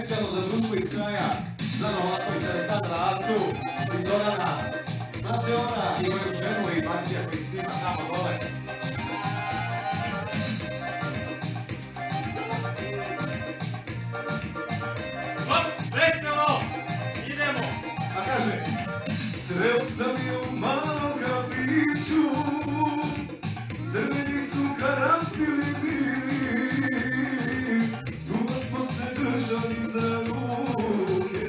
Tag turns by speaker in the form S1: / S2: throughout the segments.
S1: specijalno za društvo iz kraja, za Novakovića, Aleksandra Acu i Zorana, Naciona i moju ženu i Macija koji snima tamo dole.
S2: Veselo, idemo!
S1: A kaže, sreo sam je u malom gradiću, crveni su karanfili bili, dugo smo se držali za ruke,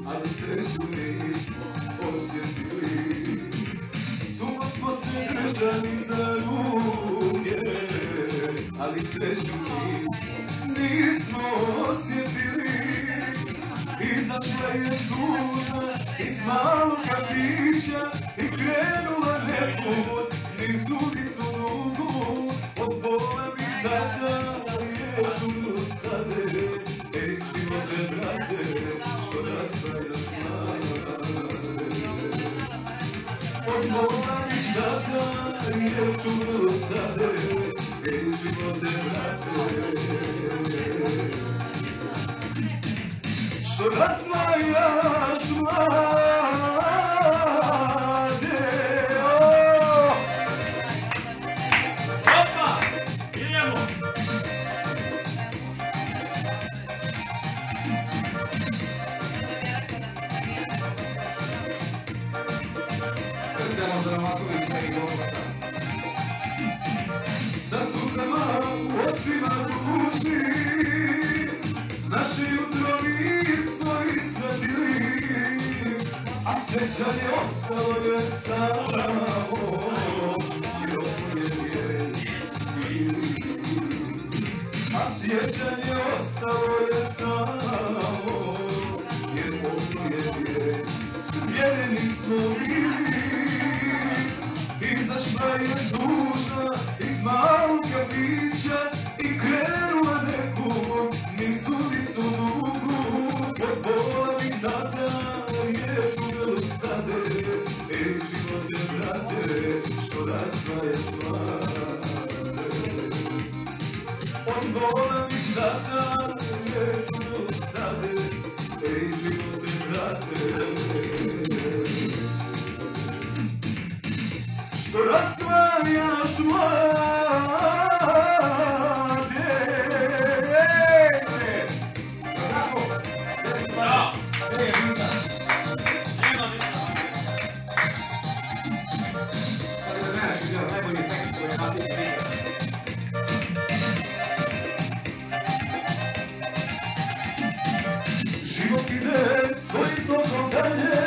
S1: ali sreću nismo osjetili. Dugo smo se držali za ruke, ali sreću nismo osjetili. Izašla je tužna iz malog kafića i krenula neput niz ulicu dugu. Od bola mi tada je žurno stade, ej živote brate, što razdvajaš mlade. Od bola mi tada je žurno stade, ej živote brate, što razdvajaš mlade.
S2: Opa, idemo!
S1: Specijalno za Novakovića i Gogovaca. Sa suzama u očima duši, naše jutro nismo ispratili, a sjećanje ostalo je samo, jer ovo je vijek. A sjećanje ostalo je samo, jer ovo je vijek. Vjereni smo bili, izašla je dužna iz malog kafića i krenula nekom niz ulicu dugu. Od bola mi tada je žurno stade, ej živote brate, što razdvajaš mlade. Od bola mi tada je žurno stade, ej živote brate, što razdvajaš mlade.
S2: Da!
S1: Gdje je Viza?
S2: Nema ništa.
S1: Sad da najjači deo, najbolji tekst koji je Matija vidio. Život ide svojim tokom dalje,